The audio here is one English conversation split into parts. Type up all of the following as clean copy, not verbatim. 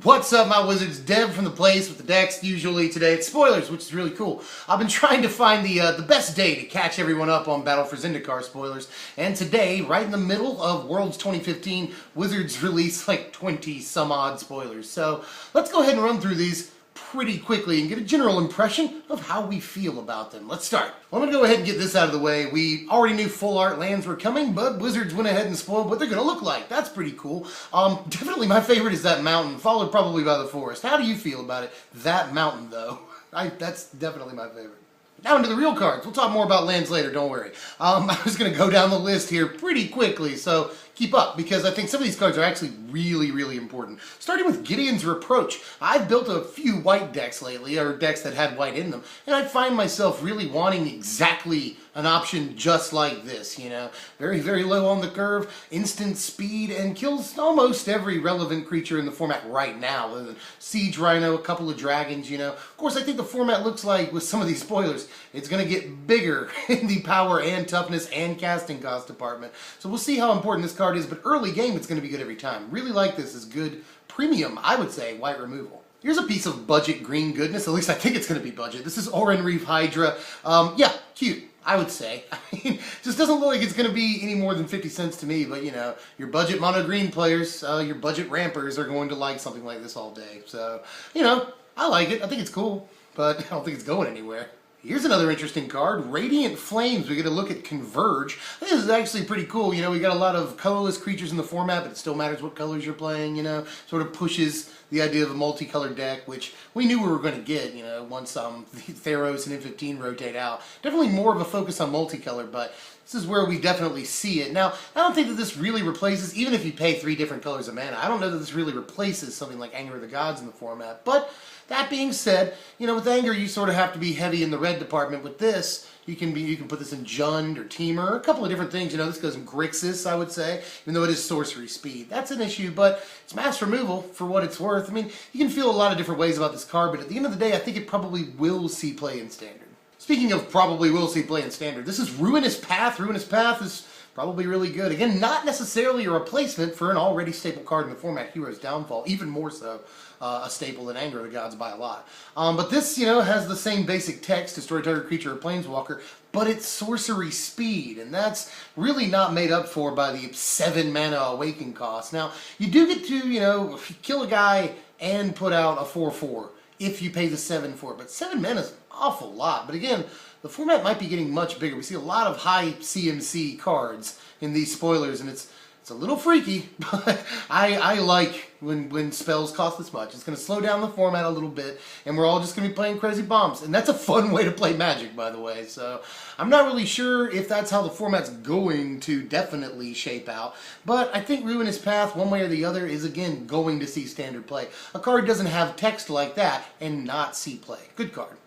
What's up, my wizards? Dev from the place with the decks. Usually today it's spoilers, which is really cool. I've been trying to find the best day to catch everyone up on Battle for Zendikar spoilers, and today, right in the middle of Worlds 2015, Wizards released like 20 some odd spoilers. So let's go ahead and run through these pretty quickly and get a general impression of how we feel about them. Let's start. Well, I'm going to go ahead and get this out of the way. We already knew full art lands were coming, but Wizards went ahead and spoiled what they're going to look like. That's pretty cool. Definitely my favorite is that mountain, followed probably by the forest. How do you feel about it? That mountain, though. That's definitely my favorite. Now into the real cards. We'll talk more about lands later, don't worry. I was going to go down the list here pretty quickly, so keep up, because I think some of these cards are actually really, really important. Starting with Gideon's Reproach. I've built a few white decks lately, or decks that had white in them, and I find myself really wanting exactly an option just like this, you know. Very, very low on the curve, instant speed, and kills almost every relevant creature in the format right now. Siege Rhino, a couple of dragons, you know. Of course, I think the format looks like, with some of these spoilers, it's going to get bigger in the power and toughness and casting cost department. So we'll see how important this card is, but early game it's going to be good every time. Really like this as good premium, I would say, white removal. Here's a piece of budget green goodness, at least I think it's going to be budget. This is Oran Reef Hydra. Yeah, cute, I would say. I mean, just doesn't look like it's going to be any more than 50 cents to me, but you know, your budget mono green players, your budget rampers are going to like something like this all day. So, you know, I like it. I think it's cool, but I don't think it's going anywhere. Here's another interesting card, Radiant Flames. We get a look at Converge. This is actually pretty cool. You know, we got a lot of colorless creatures in the format, but it still matters what colors you're playing, you know. Sort of pushes the idea of a multicolored deck, which we knew we were going to get, you know, once the Theros and M15 rotate out. Definitely more of a focus on multicolor, but this is where we definitely see it. Now, I don't think that this really replaces, even if you pay 3 different colors of mana, I don't know that this really replaces something like Anger of the Gods in the format, but that being said, you know, with Anger, you sort of have to be heavy in the red department. With this, you can put this in Jund or Teamer, a couple of different things. You know, this goes in Grixis, I would say, even though it is sorcery speed. That's an issue, but it's mass removal for what it's worth. I mean, you can feel a lot of different ways about this card, but at the end of the day, I think it probably will see play in Standard. Speaking of probably will see play in Standard, this is Ruinous Path. Ruinous Path is probably really good. Again, not necessarily a replacement for an already staple card in the format, Hero's Downfall, even more so a staple than Anger of the Gods by a lot. But this, you know, has the same basic text, destroy target creature or planeswalker, but it's sorcery speed, and that's really not made up for by the 7 mana awaken cost. Now, you do get to, you know, kill a guy and put out a 4/4 if you pay the 7 for it, but 7 mana is an awful lot. But again, the format might be getting much bigger. We see a lot of high CMC cards in these spoilers, and it's a little freaky, but I like when spells cost this much. It's going to slow down the format a little bit, and we're all just going to be playing crazy bombs. And that's a fun way to play Magic, by the way. So I'm not really sure if that's how the format's going to definitely shape out, but I think Ruinous Path, one way or the other, is again going to see Standard play. A card doesn't have text like that and not see play. Good card.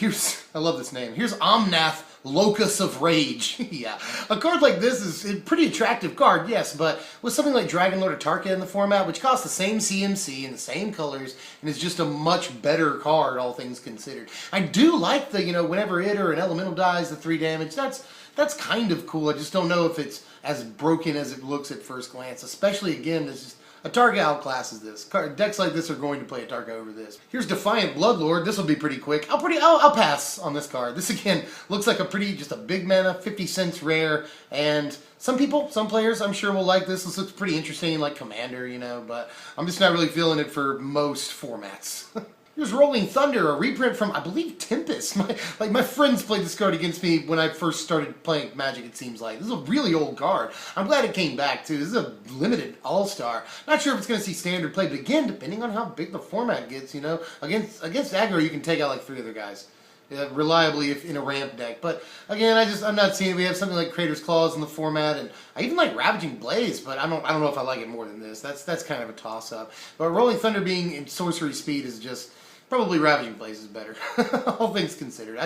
I love this name. Here's Omnath, Locus of Rage. Yeah, a card like this is a pretty attractive card, yes, but with something like Dragonlord Atarka in the format, which costs the same CMC and the same colors, and is just a much better card, all things considered. I do like the, you know, whenever it or an elemental dies, the 3 damage. That's kind of cool. I just don't know if it's as broken as it looks at first glance, especially, again, this is Atarka outclasses this. Decks like this are going to play Atarka over this. Here's Defiant Bloodlord. This will be pretty quick. I'll pass on this card. This again looks like just a big mana, 50 cents rare, and some players I'm sure will like this. This looks pretty interesting, like Commander, you know, but I'm just not really feeling it for most formats. Here's Rolling Thunder, a reprint from, I believe, Tempest. My friends played this card against me when I first started playing Magic, it seems like. This is a really old card. I'm glad it came back, too. This is a limited all-star. Not sure if it's going to see Standard play, but again, depending on how big the format gets, you know, against aggro, you can take out like 3 other guys. Reliably if in a ramp deck. But again, I'm not seeing it. We have something like Crater's Claws in the format, and I even like Ravaging Blaze, but I don't know if I like it more than this. That's kind of a toss-up. But Rolling Thunder being in sorcery speed is just probably Ravaging Blaze is better, all things considered.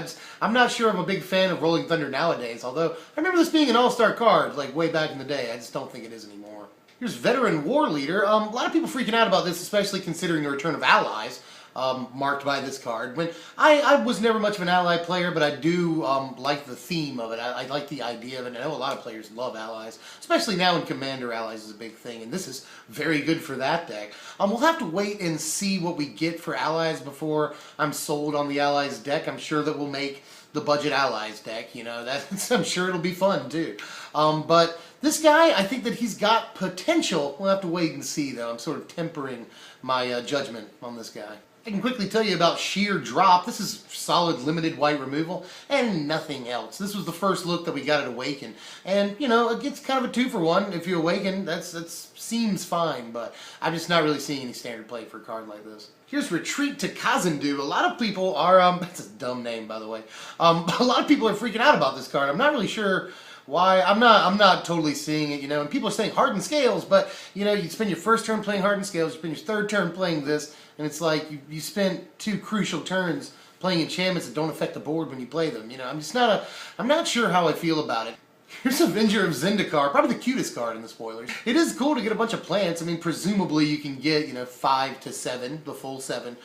I'm not sure I'm a big fan of Rolling Thunder nowadays, although I remember this being an all-star card, like way back in the day. I just don't think it is anymore. Here's Veteran War Leader. A lot of people freaking out about this, especially considering the return of allies. marked by this card. When I was never much of an ally player, but I do like the theme of it. I like the idea of it. I know a lot of players love allies, especially now in Commander, allies is a big thing, and this is very good for that deck. We'll have to wait and see what we get for allies before I'm sold on the allies deck. I'm sure that we'll make the budget allies deck, you know, I'm sure it'll be fun too. But this guy, I think that he's got potential. We'll have to wait and see though. I'm sort of tempering my judgment on this guy. I can quickly tell you about Sheer Drop. This is solid limited white removal and nothing else. This was the first look that we got at Awaken. And, you know, it's kind of a 2-for-1. If you Awaken, that seems fine, but I'm just not really seeing any standard play for a card like this. Here's Retreat to Kazandu. A lot of people are, that's a dumb name by the way. A lot of people are freaking out about this card. I'm not really sure why. I'm not totally seeing it, you know, and people are saying Hardened Scales, but, you know, you spend your first turn playing Hardened Scales, you spend your third turn playing this, and it's like you spent 2 crucial turns playing enchantments that don't affect the board when you play them. You know, I'm not sure how I feel about it. Here's Avenger of Zendikar, probably the cutest card in the spoilers. It is cool to get a bunch of plants. I mean, presumably you can get, you know, 5 to 7, the full 7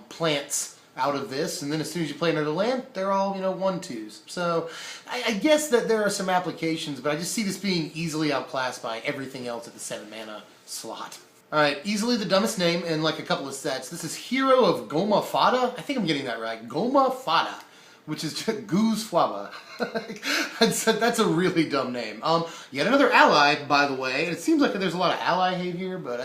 plants out of this, and then as soon as you play another land, they're all, you know, 1/2s. So I guess that there are some applications, but I just see this being easily outclassed by everything else at the 7 mana slot. Alright, easily the dumbest name in like a couple of sets. This is Hero of Goma Fada. I think I'm getting that right. Goma Fada, which is Goose Fwaba. That's a really dumb name. Yet another ally, by the way. And it seems like there's a lot of ally hate here, but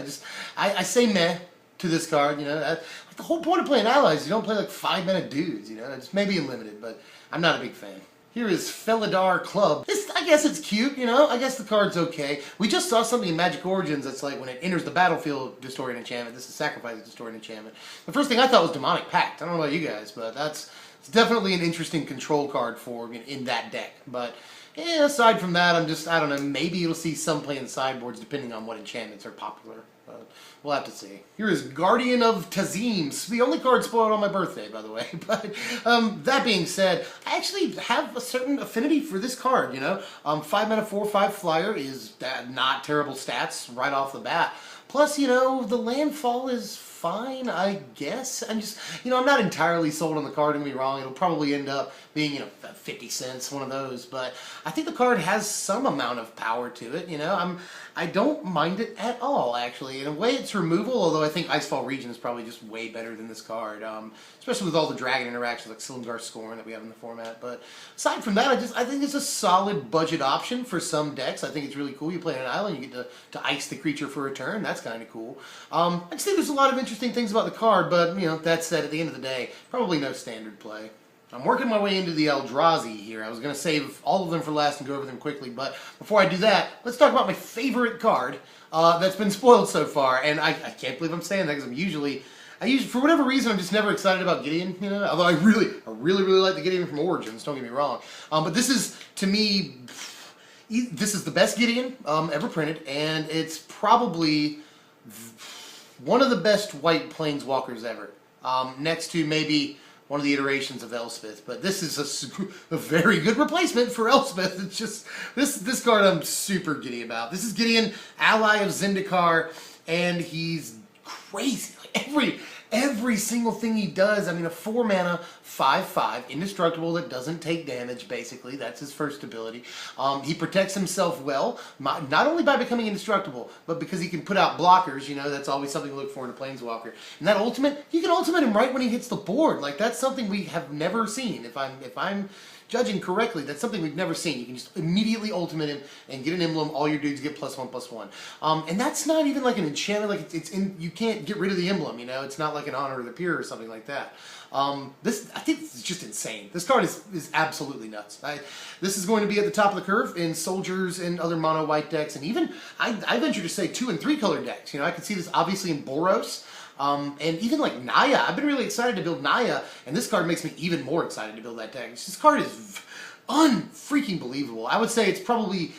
I say meh to this card. You know, the whole point of playing allies, you don't play like 5-mana dudes. You know, it's maybe in limited, but I'm not a big fan. Here is Felidar Club. I guess it's cute, you know? I guess the card's okay. We just saw something in Magic Origins that's like when it enters the battlefield, destroy an enchantment. This is sacrifice, destroy an enchantment. The first thing I thought was Demonic Pact. I don't know about you guys, but it's definitely an interesting control card for in that deck. But yeah, aside from that, I don't know, maybe you'll see some play in sideboards depending on what enchantments are popular. We'll have to see. Here is Guardian of Tazeem. The only card spoiled on my birthday, by the way. But that being said, I actually have a certain affinity for this card, you know. 5-mana 4/5 flyer is not terrible stats right off the bat. Plus, you know, the landfall is fine, I guess. I'm just, you know, I'm not entirely sold on the card, don't get me wrong. It'll probably end up being, you know, 50 cents, one of those. But I think the card has some amount of power to it, you know. I don't mind it at all, actually. In a way, it's removal, although I think Icefall Region is probably just way better than this card. Especially with all the dragon interactions like Silumgar Scorn that we have in the format. But aside from that, I think it's a solid budget option for some decks. I think it's really cool. You play on an island, you get to ice the creature for a turn. That's kind of cool. I just think there's a lot of interesting things about the card, but, you know, that said, at the end of the day, probably no standard play. I'm working my way into the Eldrazi here. I was going to save all of them for last and go over them quickly, but before I do that, let's talk about my favorite card that's been spoiled so far. And I can't believe I'm saying that because I usually, for whatever reason, I'm just never excited about Gideon, you know, although I really like the Gideon from Origins, don't get me wrong. But this is, to me, this is the best Gideon ever printed, and it's probably one of the best white planeswalkers ever, next to maybe one of the iterations of Elspeth, but this is a very good replacement for Elspeth. It's just, this card I'm super giddy about. This is Gideon, ally of Zendikar, and he's crazy. Like every single thing he does, I mean, a 4-mana 5/5, indestructible that doesn't take damage, basically. That's his first ability. He protects himself well, not only by becoming indestructible, but because he can put out blockers, you know, that's always something to look for in a Planeswalker. And that ultimate, you can ultimate him right when he hits the board. Like, that's something we have never seen. If I'm judging correctly, that's something we've never seen. You can just immediately ultimate him and get an emblem. All your dudes get +1/+1. And that's not even like an enchantment. Like you can't get rid of the emblem. You know, it's not like an Honor of the Pure or something like that. I think this is just insane. This card is absolutely nuts. This is going to be at the top of the curve in Soldiers and other mono white decks, and even I venture to say 2- and 3-color decks. You know, I can see this obviously in Boros. And even like Naya, I've been really excited to build Naya, and this card makes me even more excited to build that deck. This card is unfreaking believable. I would say it's probably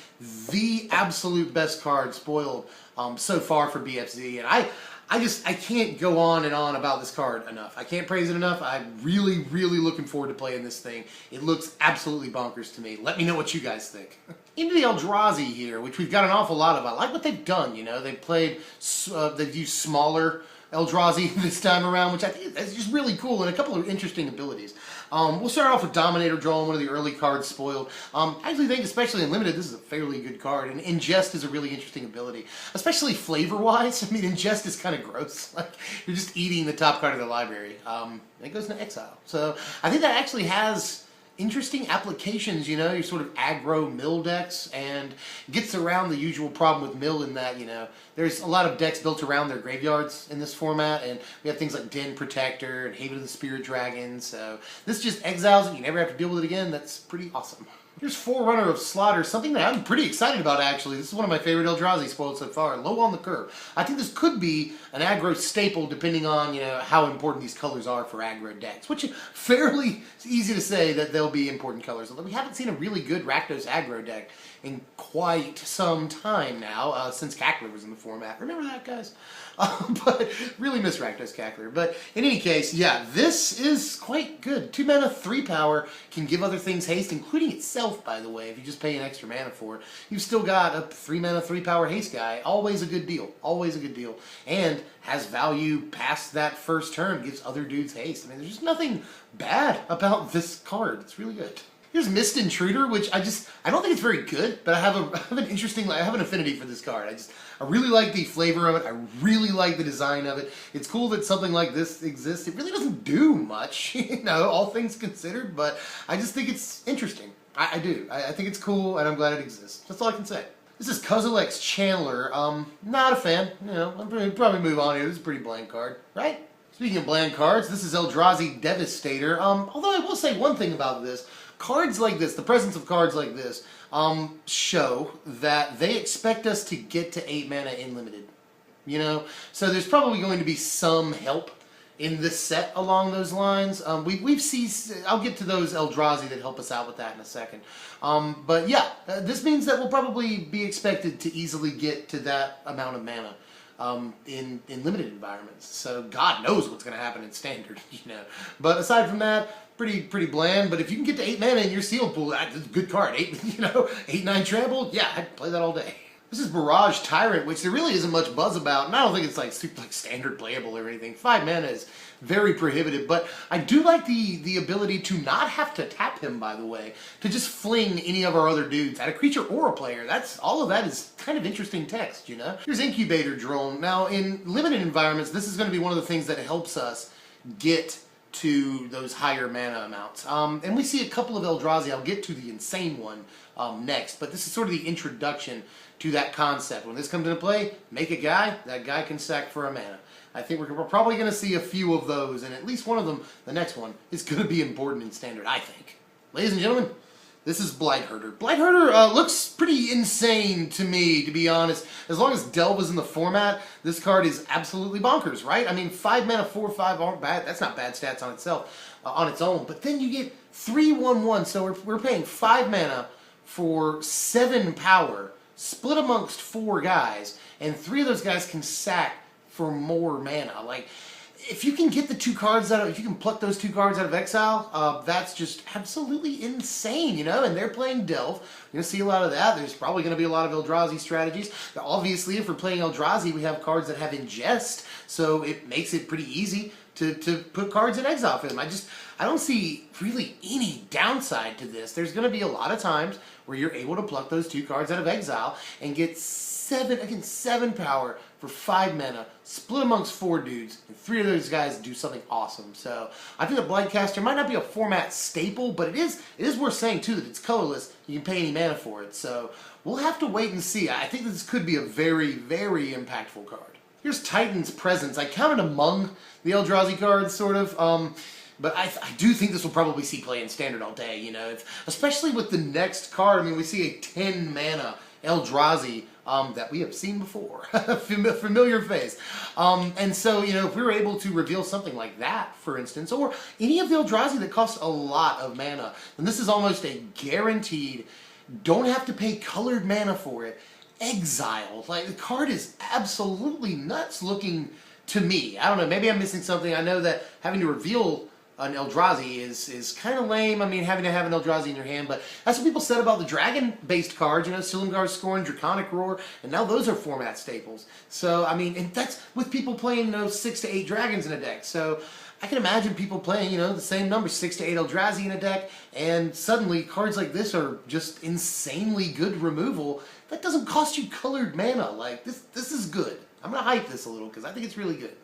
the absolute best card spoiled so far for BFZ, and I can't go on and on about this card enough. I can't praise it enough. I'm really looking forward to playing this thing. It looks absolutely bonkers to me. Let me know what you guys think. Into the Eldrazi here, which we've got an awful lot of. I like what they've done, you know. They've used smaller Eldrazi this time around, which I think is just really cool, and a couple of interesting abilities. We'll start off with Dominator drawing one of the early cards spoiled. I actually think, especially in Limited, this is a fairly good card, and Ingest is a really interesting ability, especially flavor-wise. I mean, Ingest is kind of gross. Like, you're just eating the top card of the library. And it goes into exile. So I think that actually has interesting applications, you know, your sort of aggro mill decks, and gets around the usual problem with mill in that, you know, there's a lot of decks built around their graveyards in this format, and we have things like Den Protector and Haven of the Spirit Dragon, so this just exiles it, you never have to deal with it again. That's pretty awesome. Here's Forerunner of Slaughter, something that I'm pretty excited about, actually. This is one of my favorite Eldrazi spoiled so far, low on the curve. I think this could be an aggro staple depending on, you know, how important these colors are for aggro decks, which is fairly easy to say that they'll be important colors, although we haven't seen a really good Rakdos aggro deck in quite some time now, since Cackler was in the format. Remember that, guys? But really miss Rakdos Cackler. But in any case, yeah, this is quite good. 2 mana, 3 power, can give other things haste, including itself, by the way, if you just pay an extra mana for it. You've still got a 3 mana, 3 power haste guy. Always a good deal. Always a good deal. And has value past that first turn, gives other dudes haste. I mean, there's just nothing bad about this card. It's really good. Here's Mist Intruder, which I don't think it's very good, but I have an affinity for this card. I really like the flavor of it. I really like the design of it. It's cool that something like this exists. It really doesn't do much, you know, all things considered, but I just think it's interesting. I do. I think it's cool, and I'm glad it exists. That's all I can say. This is Kozilek's Chandler. Not a fan. You know, I'll probably move on here. This is a pretty bland card, right? Speaking of bland cards, this is Eldrazi Devastator. Although I will say one thing about this. Cards like this, the presence of cards like this, show that they expect us to get to 8 mana in Limited. You know? So there's probably going to be some help in this set along those lines. We've seen, I'll get to those Eldrazi that help us out with that in a second. But yeah, this means that we'll probably be expected to easily get to that amount of mana. In limited environments. So God knows what's going to happen in Standard, you know. But aside from that, pretty bland. But if you can get to 8 mana in your sealed pool, that's a good card. 8/9 trample, yeah, I'd play that all day. This is Barrage Tyrant, which there really isn't much buzz about, and I don't think it's like super standard playable or anything. 5 mana is very prohibitive, but I do like the ability to not have to tap him, by the way, to just fling any of our other dudes at a creature or a player. All of that is kind of interesting text, you know? Here's Incubator Drone. Now, in limited environments, this is going to be one of the things that helps us get to those higher mana amounts. And we see a couple of Eldrazi. I'll get to the insane one next, but this is sort of the introduction to that concept. When this comes into play, make a guy, that guy can sack for a mana. I think we're probably going to see a few of those, and at least one of them, the next one, is going to be important in Standard, I think. Ladies and gentlemen, this is Blightherder. Blightherder looks pretty insane to me, to be honest. As long as Delve is in the format, this card is absolutely bonkers, right? I mean, 5 mana, 4/5 aren't bad. That's not bad stats on itself, on its own. But then you get 3/1/1, so we're paying 5 mana for 7 power, split amongst 4 guys, and 3 of those guys can sack for more mana. Like, if you can get the 2 cards if you can pluck those 2 cards out of exile, that's just absolutely insane, you know? And they're playing Delve. You're going to see a lot of that. There's probably going to be a lot of Eldrazi strategies. Now, obviously, if we're playing Eldrazi, we have cards that have Ingest, so it makes it pretty easy to put cards in exile for them. I don't see really any downside to this. There's going to be a lot of times where you're able to pluck those 2 cards out of exile and get 7 power for 5 mana, split amongst 4 dudes, and 3 of those guys do something awesome. So I think the Blightcaster might not be a format staple, but it is worth saying too that it's colorless. You can pay any mana for it. So we'll have to wait and see. I think this could be a very, very impactful card. Here's Titan's Presence. I count it among the Eldrazi cards, sort of. But I do think this will probably see play in Standard all day, you know, especially with the next card. I mean, we see a 10 mana Eldrazi that we have seen before. Familiar face. And so, you know, if we were able to reveal something like that, for instance, or any of the Eldrazi that cost a lot of mana, then this is almost a guaranteed, don't have to pay colored mana for it, exile. Like, the card is absolutely nuts looking to me. I don't know, maybe I'm missing something. I know that having to reveal an Eldrazi is kind of lame. I mean, having to have an Eldrazi in your hand, but that's what people said about the dragon-based cards, you know, Silumgar Scorn, Draconic Roar, and now those are format staples. So, I mean, and that's with people playing, you know, 6 to 8 dragons in a deck. So, I can imagine people playing, you know, the same number, 6 to 8 Eldrazi in a deck, and suddenly cards like this are just insanely good removal. That doesn't cost you colored mana. Like, this is good. I'm going to hype this a little because I think it's really good.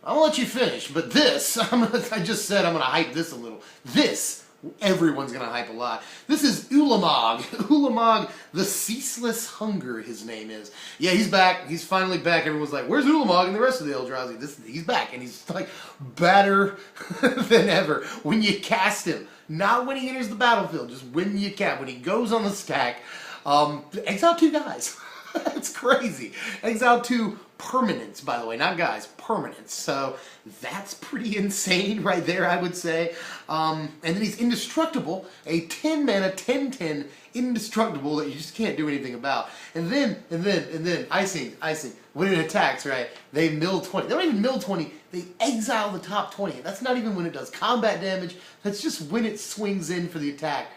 I'll let you finish, but this, I just said I'm going to hype this a little. This, everyone's going to hype a lot. This is Ulamog. Ulamog, the Ceaseless Hunger, his name is. Yeah, he's back. He's finally back. Everyone's like, where's Ulamog and the rest of the Eldrazi? He's back, and he's like better than ever. When you cast him, not when he enters the battlefield, just when you cast. When he goes on the stack, exile 2 guys. That's crazy. Exile 2 permanents, by the way, not guys, permanents. So that's pretty insane right there, I would say. And then he's indestructible, a 10 mana, 10/10 indestructible that you just can't do anything about. And then icing. When it attacks, right, they mill 20. They don't even mill 20, they exile the top 20. And that's not even when it does combat damage, that's just when it swings in for the attack.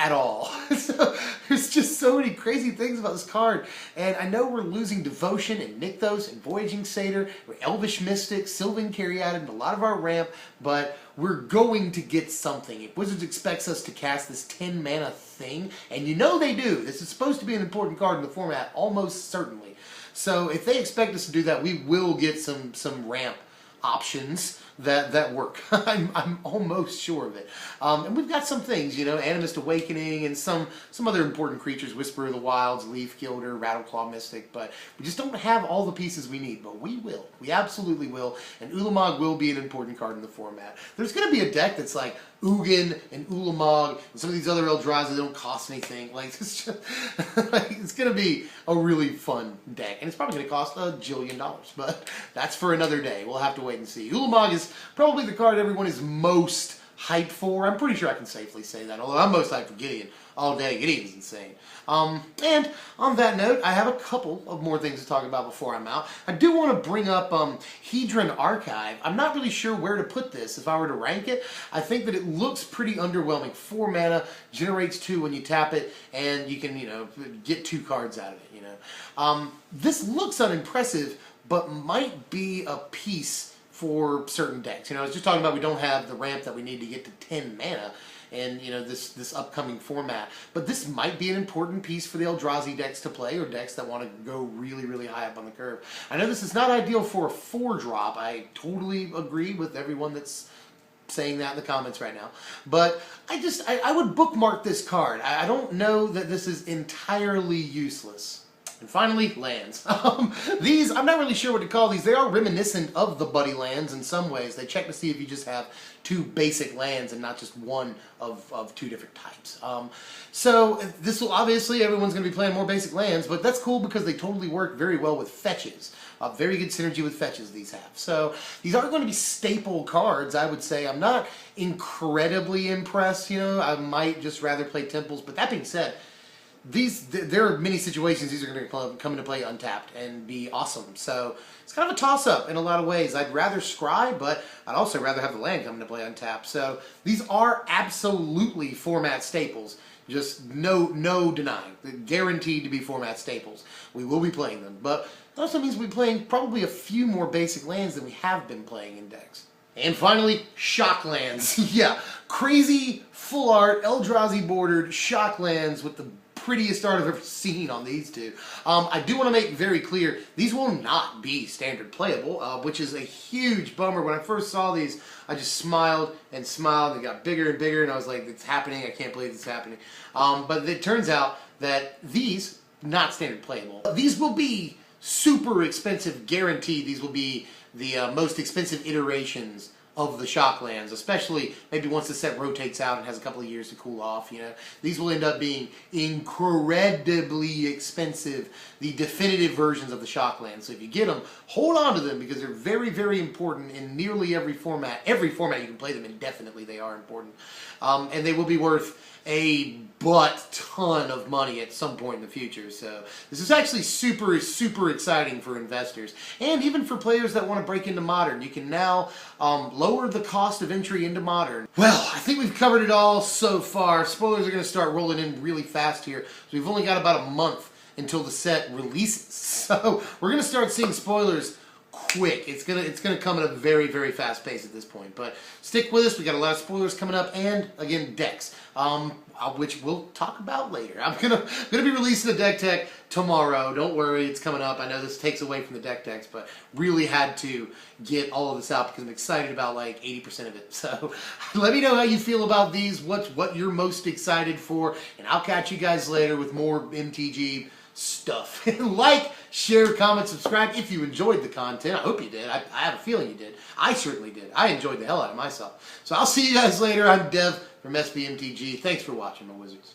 At all. So there's just so many crazy things about this card. And I know we're losing Devotion and Nykthos and Voyaging Satyr, Elvish Mystic, Sylvan Caryatid, and a lot of our ramp, but we're going to get something. If Wizards expects us to cast this 10 mana thing, and you know they do, this is supposed to be an important card in the format, almost certainly. So if they expect us to do that, we will get some ramp options that work. I'm almost sure of it. And we've got some things, you know, Animist Awakening and some other important creatures, Whisper of the Wilds, Leaf Gilder, Rattleclaw Mystic, but we just don't have all the pieces we need, but we will. We absolutely will, and Ulamog will be an important card in the format. There's going to be a deck that's like Ugin and Ulamog and some of these other Eldrazi that don't cost anything. Like, it's just, like, it's going to be a really fun deck, and it's probably going to cost $1 jillion, but that's for another day. We'll have to wait and see. Ulamog is probably the card everyone is most hyped for. I'm pretty sure I can safely say that, although I'm most hyped for Gideon all day. Gideon's insane. And on that note, I have a couple of more things to talk about before I'm out. I do want to bring up Hedron Archive. I'm not really sure where to put this if I were to rank it. I think that it looks pretty underwhelming. 4 mana, generates 2 when you tap it, and you can, you know, get 2 cards out of it, you know. This looks unimpressive, but might be a piece for certain decks. You know, I was just talking about we don't have the ramp that we need to get to 10 mana and, you know, this upcoming format. But this might be an important piece for the Eldrazi decks to play, or decks that want to go really, really high up on the curve. I know this is not ideal for a 4-drop. I totally agree with everyone that's saying that in the comments right now. But I would bookmark this card. I don't know that this is entirely useless. And finally, lands. These, I'm not really sure what to call these. They are reminiscent of the Buddy lands in some ways. They check to see if you just have 2 basic lands and not just one of 2 different types. So this will, obviously, everyone's going to be playing more basic lands, but that's cool because they totally work very well with fetches. Very good synergy with fetches these have. So these are going to be staple cards, I would say. I'm not incredibly impressed, you know. I might just rather play Temples, but that being said, there are many situations these are going to come into play untapped and be awesome. So it's kind of a toss-up in a lot of ways. I'd rather scry, but I'd also rather have the land come into play untapped. So these are absolutely format staples. Just no denying. They're guaranteed to be format staples. We will be playing them. But that also means we'll be playing probably a few more basic lands than we have been playing in decks. And finally, shock lands. Yeah, crazy, full art, Eldrazi bordered shock lands with the prettiest art I've ever seen on these two. I do want to make very clear, these will not be standard playable, which is a huge bummer. When I first saw these, I just smiled and smiled. They got bigger and bigger, and I was like, it's happening. I can't believe it's happening. But it turns out that these, not standard playable. These will be super expensive, guaranteed. These will be the most expensive iterations of the shock lands, especially maybe once the set rotates out and has a couple of years to cool off, you know. These will end up being incredibly expensive, the definitive versions of the shock lands. So if you get them, hold on to them because they're very, very important in nearly every format. Every format you can play them indefinitely, they are important. And they will be worth a ton of money at some point in the future. So this is actually super, super exciting for investors. And even for players that want to break into Modern. You can now lower lower the cost of entry into Modern. Well, I think we've covered it all so far. Spoilers are going to start rolling in really fast here. So we've only got about a month until the set releases. So we're going to start seeing spoilers quick. It's gonna come at a very, very fast pace at this point. But stick with us. We got a lot of spoilers coming up, and again, decks, which we'll talk about later. I'm gonna be releasing a deck tech tomorrow. Don't worry, it's coming up. I know this takes away from the deck techs, but really had to get all of this out because I'm excited about like 80% of it. So let me know how you feel about these. What you're most excited for, and I'll catch you guys later with more MTG stuff. Like, share, comment, subscribe if you enjoyed the content. I hope you did. I have a feeling you did. I certainly did. I enjoyed the hell out of myself. So I'll see you guys later. I'm Dev from SBMTG. Thanks for watching, my wizards.